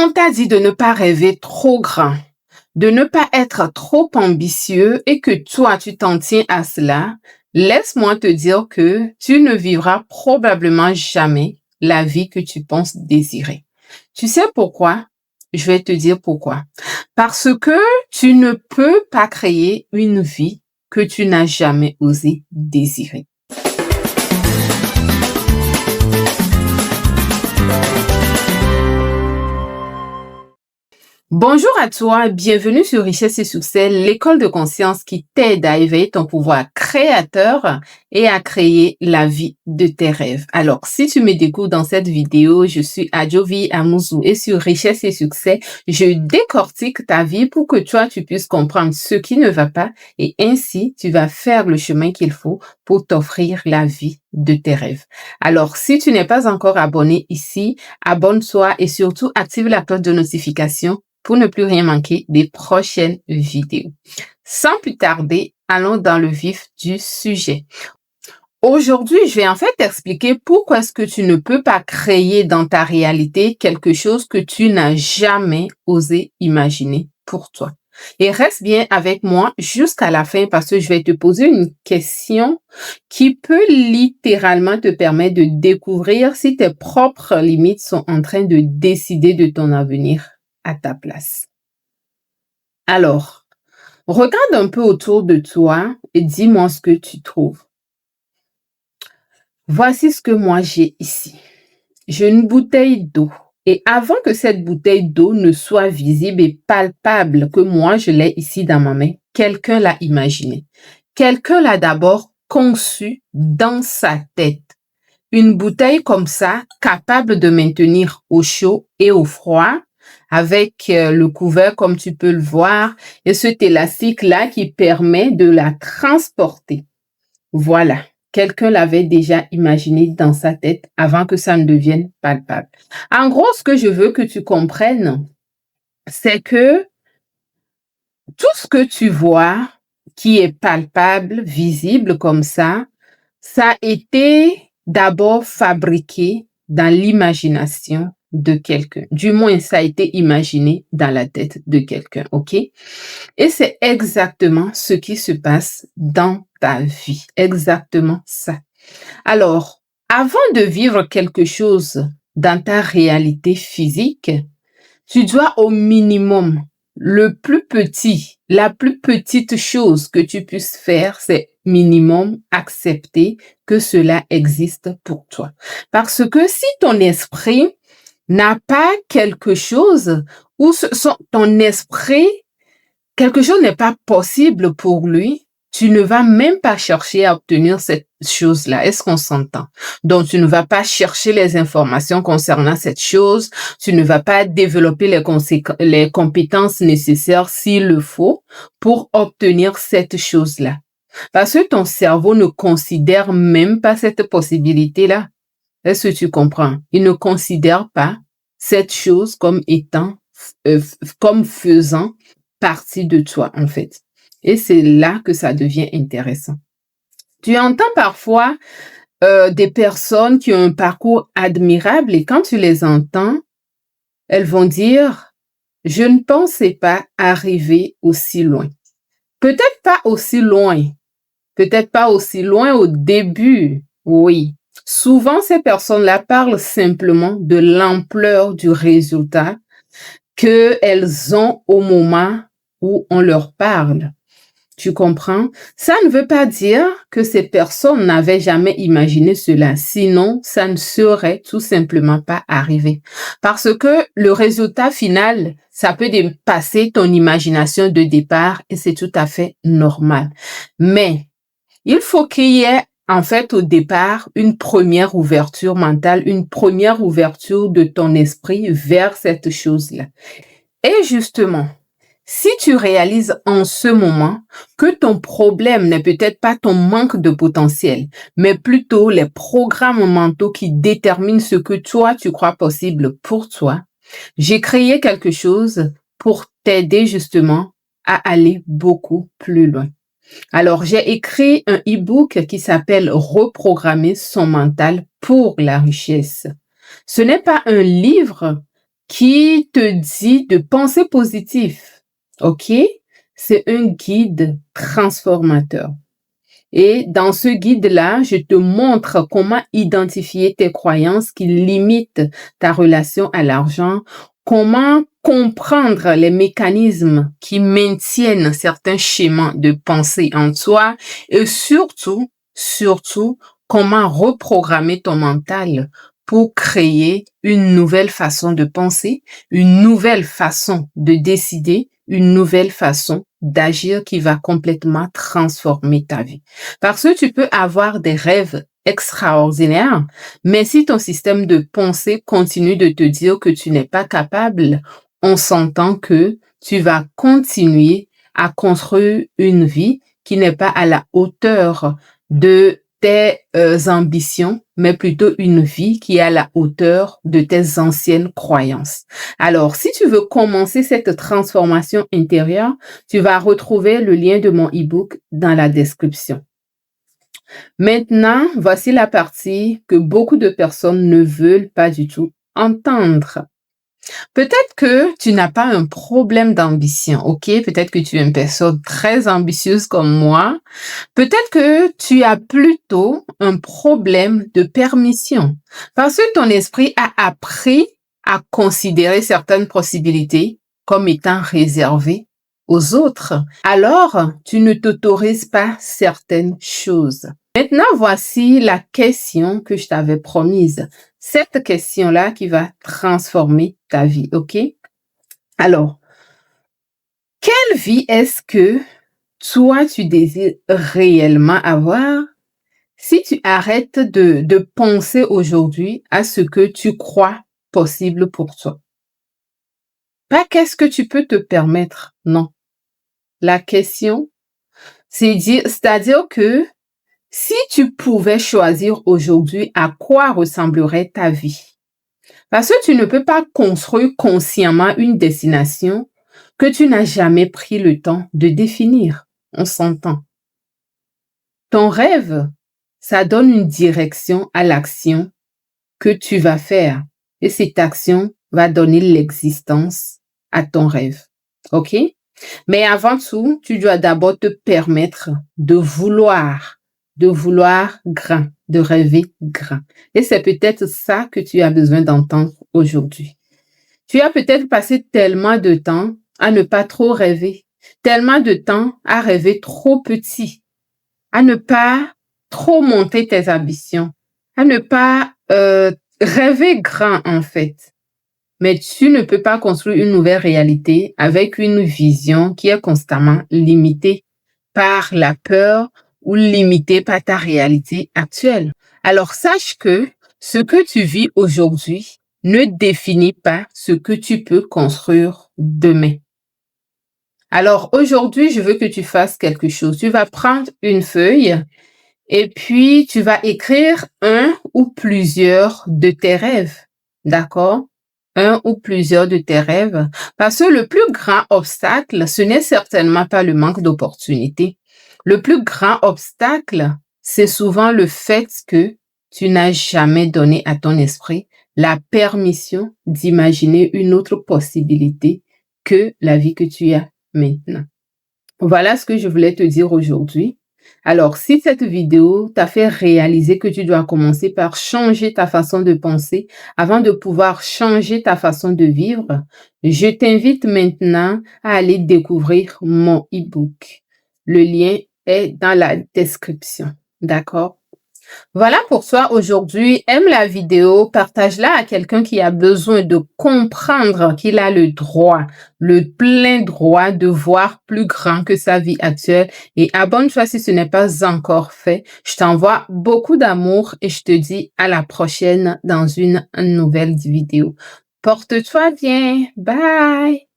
On t'a dit de ne pas rêver trop grand, de ne pas être trop ambitieux et que toi, tu t'en tiens à cela, laisse-moi te dire que tu ne vivras probablement jamais la vie que tu penses désirer. Tu sais pourquoi? Je vais te dire pourquoi. Parce que tu ne peux pas créer une vie que tu n'as jamais osé désirer. Bonjour à toi, bienvenue sur Richesse et Succès, l'école de conscience qui t'aide à éveiller ton pouvoir créateur et à créer la vie de tes rêves. Alors, si tu me découvres dans cette vidéo, je suis Adjovi Amuzu et sur Richesse et Succès, je décortique ta vie pour que toi, tu puisses comprendre ce qui ne va pas et ainsi, tu vas faire le chemin qu'il faut pour t'offrir la vie de tes rêves. Alors, si tu n'es pas encore abonné ici, abonne-toi et surtout active la cloche de notification pour ne plus rien manquer des prochaines vidéos. Sans plus tarder, allons dans le vif du sujet. Aujourd'hui, je vais en fait t'expliquer pourquoi est-ce que tu ne peux pas créer dans ta réalité quelque chose que tu n'as jamais osé imaginer pour toi. Et reste bien avec moi jusqu'à la fin parce que je vais te poser une question qui peut littéralement te permettre de découvrir si tes propres limites sont en train de décider de ton avenir à ta place. Alors, regarde un peu autour de toi et dis-moi ce que tu trouves. Voici ce que moi j'ai ici. J'ai une bouteille d'eau. Et avant que cette bouteille d'eau ne soit visible et palpable, que moi je l'ai ici dans ma main, quelqu'un l'a imaginé. Quelqu'un l'a d'abord conçu dans sa tête. Une bouteille comme ça, capable de maintenir au chaud et au froid, avec le couvercle comme tu peux le voir et cet élastique-là qui permet de la transporter. Voilà, quelqu'un l'avait déjà imaginé dans sa tête avant que ça ne devienne palpable. En gros, ce que je veux que tu comprennes, c'est que tout ce que tu vois qui est palpable, visible comme ça a été d'abord fabriqué dans l'imagination de quelqu'un. Du moins, ça a été imaginé dans la tête de quelqu'un, ok? Et c'est exactement ce qui se passe dans ta vie. Exactement ça. Alors, avant de vivre quelque chose dans ta réalité physique, tu dois au minimum, le plus petit, la plus petite chose que tu puisses faire, c'est minimum accepter que cela existe pour toi. Parce que si ton esprit n'a pas quelque chose ou ton esprit, quelque chose n'est pas possible pour lui, tu ne vas même pas chercher à obtenir cette chose-là. Est-ce qu'on s'entend? Donc, tu ne vas pas chercher les informations concernant cette chose. Tu ne vas pas développer les compétences nécessaires s'il le faut pour obtenir cette chose-là. Parce que ton cerveau ne considère même pas cette possibilité-là. Est-ce que tu comprends? Il ne considère pas cette chose comme étant, comme faisant partie de toi, en fait. Et c'est là que ça devient intéressant. Tu entends parfois des personnes qui ont un parcours admirable et quand tu les entends, elles vont dire, je ne pensais pas arriver aussi loin. Peut-être pas aussi loin. Peut-être pas aussi loin au début. Oui. Souvent, ces personnes-là parlent simplement de l'ampleur du résultat qu'elles ont au moment où on leur parle. Tu comprends? Ça ne veut pas dire que ces personnes n'avaient jamais imaginé cela. Sinon, ça ne serait tout simplement pas arrivé. Parce que le résultat final, ça peut dépasser ton imagination de départ et c'est tout à fait normal. Mais il faut qu'il y ait en fait au départ une première ouverture mentale, une première ouverture de ton esprit vers cette chose-là. Et justement, si tu réalises en ce moment que ton problème n'est peut-être pas ton manque de potentiel, mais plutôt les programmes mentaux qui déterminent ce que toi, tu crois possible pour toi, j'ai créé quelque chose pour t'aider justement à aller beaucoup plus loin. Alors, j'ai écrit un e-book qui s'appelle « Reprogrammer son mental pour la richesse ». Ce n'est pas un livre qui te dit de penser positif. OK? C'est un guide transformateur. Et dans ce guide-là, je te montre comment identifier tes croyances qui limitent ta relation à l'argent, comment comprendre les mécanismes qui maintiennent certains schémas de pensée en toi et surtout, comment reprogrammer ton mental pour créer une nouvelle façon de penser, une nouvelle façon de décider, une nouvelle façon d'agir qui va complètement transformer ta vie. Parce que tu peux avoir des rêves extraordinaires, mais si ton système de pensée continue de te dire que tu n'es pas capable, on s'entend que tu vas continuer à construire une vie qui n'est pas à la hauteur de tes ambitions, mais plutôt une vie qui est à la hauteur de tes anciennes croyances. Alors, si tu veux commencer cette transformation intérieure, tu vas retrouver le lien de mon e-book dans la description. Maintenant, voici la partie que beaucoup de personnes ne veulent pas du tout entendre. Peut-être que tu n'as pas un problème d'ambition, ok? Peut-être que tu es une personne très ambitieuse comme moi. Peut-être que tu as plutôt un problème de permission parce que ton esprit a appris à considérer certaines possibilités comme étant réservées aux autres. Alors, tu ne t'autorises pas certaines choses. Maintenant, voici la question que je t'avais promise. Cette question-là qui va transformer ta vie, ok? Alors, quelle vie est-ce que toi, tu désires réellement avoir si tu arrêtes de penser aujourd'hui à ce que tu crois possible pour toi? Pas qu'est-ce que tu peux te permettre, non. La question, c'est-à-dire que si tu pouvais choisir aujourd'hui à quoi ressemblerait ta vie, parce que tu ne peux pas construire consciemment une destination que tu n'as jamais pris le temps de définir. On s'entend. Ton rêve, ça donne une direction à l'action que tu vas faire. Et cette action va donner l'existence à ton rêve. OK? Mais avant tout, tu dois d'abord te permettre de vouloir grand, de rêver grand. Et c'est peut-être ça que tu as besoin d'entendre aujourd'hui. Tu as peut-être passé tellement de temps à ne pas trop rêver, tellement de temps à rêver trop petit, à ne pas trop monter tes ambitions, à ne pas rêver grand en fait. Mais tu ne peux pas construire une nouvelle réalité avec une vision qui est constamment limitée par la peur ou limitée par ta réalité actuelle. Alors sache que ce que tu vis aujourd'hui ne définit pas ce que tu peux construire demain. Alors aujourd'hui, je veux que tu fasses quelque chose. Tu vas prendre une feuille et puis tu vas écrire un ou plusieurs de tes rêves. D'accord? Un ou plusieurs de tes rêves. Parce que le plus grand obstacle, ce n'est certainement pas le manque d'opportunités. Le plus grand obstacle, c'est souvent le fait que tu n'as jamais donné à ton esprit la permission d'imaginer une autre possibilité que la vie que tu as maintenant. Voilà ce que je voulais te dire aujourd'hui. Alors, si cette vidéo t'a fait réaliser que tu dois commencer par changer ta façon de penser avant de pouvoir changer ta façon de vivre, je t'invite maintenant à aller découvrir mon e-book. Le lien est dans la description. D'accord? Voilà pour toi aujourd'hui. Aime la vidéo, partage-la à quelqu'un qui a besoin de comprendre qu'il a le droit, le plein droit de voir plus grand que sa vie actuelle et abonne-toi si ce n'est pas encore fait. Je t'envoie beaucoup d'amour et je te dis à la prochaine dans une nouvelle vidéo. Porte-toi bien. Bye!